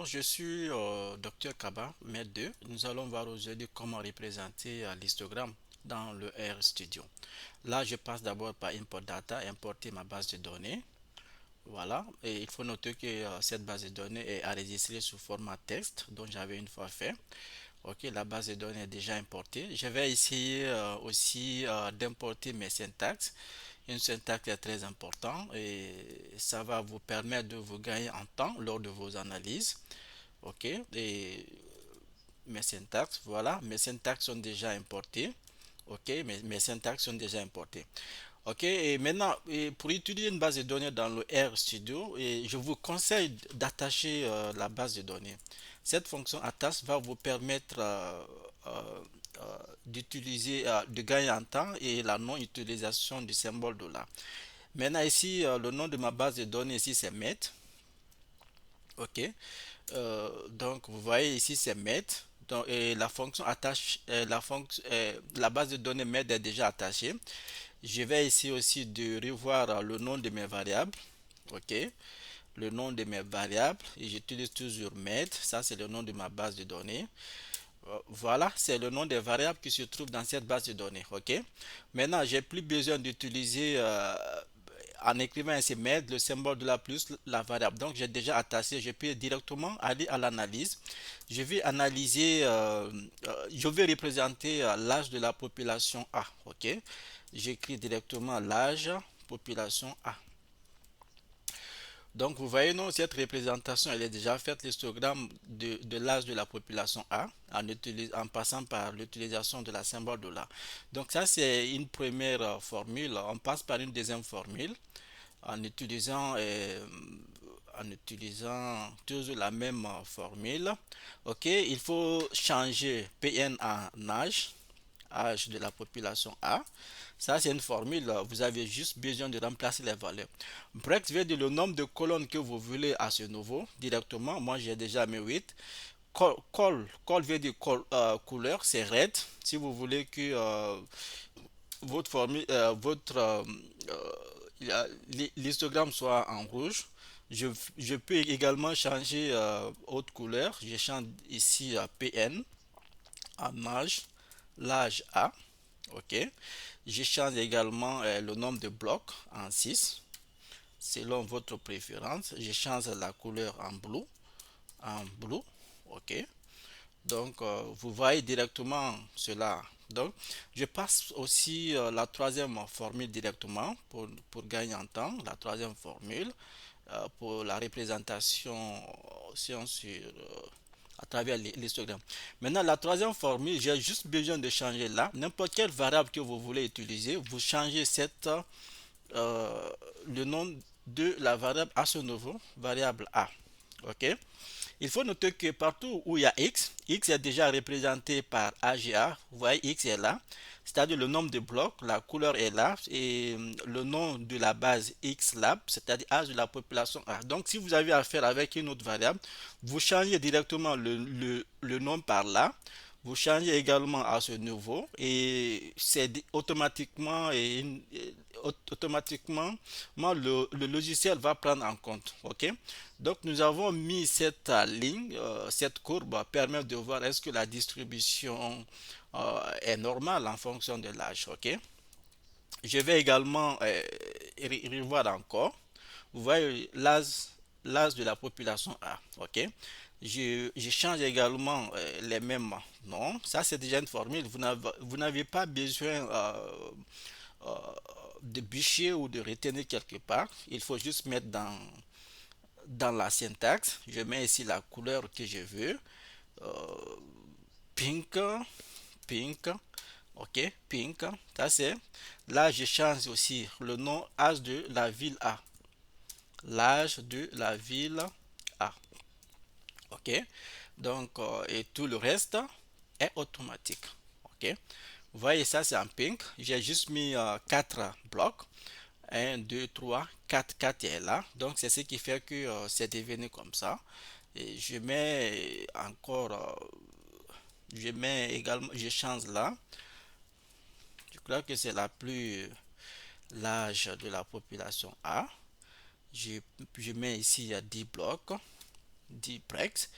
je suis Dr Kaba, maître 2. Nous allons voir aujourd'hui comment représenter l'histogramme dans le R Studio. Là, je passe d'abord par Import Data, importer ma base de données. Voilà, et il faut noter que cette base de données est enregistrée sous format texte, dont j'avais une fois fait. Ok, la base de données est déjà importée. Je vais essayer aussi d'importer mes syntaxes. Une syntaxe est très importante et ça va vous permettre de vous gagner en temps lors de vos analyses. Ok, et mes syntaxes, voilà, mes syntaxes sont déjà importées. Ok, mes syntaxes sont déjà importées. Ok, et maintenant, pour utiliser une base de données dans le R Studio, je vous conseille d'attacher la base de données. Cette fonction attache va vous permettre d'utiliser, de gagner en temps et la non-utilisation du symbole $. Maintenant ici, le nom de ma base de données ici c'est met. Ok. Donc vous voyez ici c'est met. Donc, et la fonction attache, la base de données met est déjà attachée. Je vais ici aussi de revoir le nom de mes variables. Ok. Le nom de mes variables. Et j'utilise toujours met. Ça c'est le nom de ma base de données. Voilà, c'est le nom des variables qui se trouvent dans cette base de données. Ok. Maintenant, j'ai plus besoin d'utiliser en écrivant un met le symbole de la plus la variable. Donc, j'ai déjà attaché. Je peux directement aller à l'analyse. Je vais analyser, je vais représenter l'âge de la population A. Ok. J'écris directement l'âge population A. Donc, vous voyez, non, cette représentation, elle est déjà faite, l'histogramme de l'âge de la population A, en passant par l'utilisation de la symbole $. Donc, ça, c'est une première formule. On passe par une deuxième formule en utilisant toujours la même formule. OK, il faut changer PN en âge de la population A. Ça, c'est une formule. Vous avez juste besoin de remplacer les valeurs. Break veut dire le nombre de colonnes que vous voulez à ce nouveau directement. Moi, j'ai déjà mis 8. Col veut dire couleur, c'est red. Si vous voulez que votre formule, l'histogramme soit en rouge, je peux également changer autre couleur. Je change ici à PN en âge, l'âge A. OK. Je change également le nombre de blocs en 6 selon votre préférence. Je change la couleur en bleu. En bleu. OK. Donc, vous voyez directement cela. Donc, je passe aussi la troisième formule directement pour gagner en temps. La troisième formule pour la représentation sur, à travers l'histogramme. Maintenant, la troisième formule, j'ai juste besoin de changer là. N'importe quelle variable que vous voulez utiliser, vous changez euh, le nom de la variable à ce nouveau, variable A. OK? Il faut noter que partout où il y a X est déjà représenté par AGA. Vous voyez, X est là. C'est-à-dire le nombre de blocs, la couleur est là, et le nom de la base XLab, c'est-à-dire âge de la population A. Donc, si vous avez affaire avec une autre variable, vous changez directement le nom par là. Vous changez également à ce niveau et c'est automatiquement automatiquement le logiciel va prendre en compte. OK? Donc nous avons mis cette ligne, cette courbe permet de voir est-ce que la distribution est normale en fonction de l'âge. OK? Je vais également revoir encore. Vous voyez l'âge de la population A. OK? Je change également les mêmes noms. Ça, c'est déjà une formule. Vous n'avez pas besoin euh, de bûcher ou de retenir quelque part. Il faut juste mettre dans la syntaxe. Je mets ici la couleur que je veux. Euh, pink, pink. OK, pink. Ça, c'est. Là, je change aussi le nom, âge de la ville A. L'âge de la ville A. OK. Donc, et tout le reste est automatique. OK. Vous voyez, ça, c'est en pink. J'ai juste mis 4 blocs. Un 2 3 4 4 est là. Donc, c'est ce qui fait que c'est devenu comme ça. Et je mets encore, je mets également, je change là. Je crois que c'est la plus large de la population A. Je, je mets ici il y a 10 blocs. dit Brex.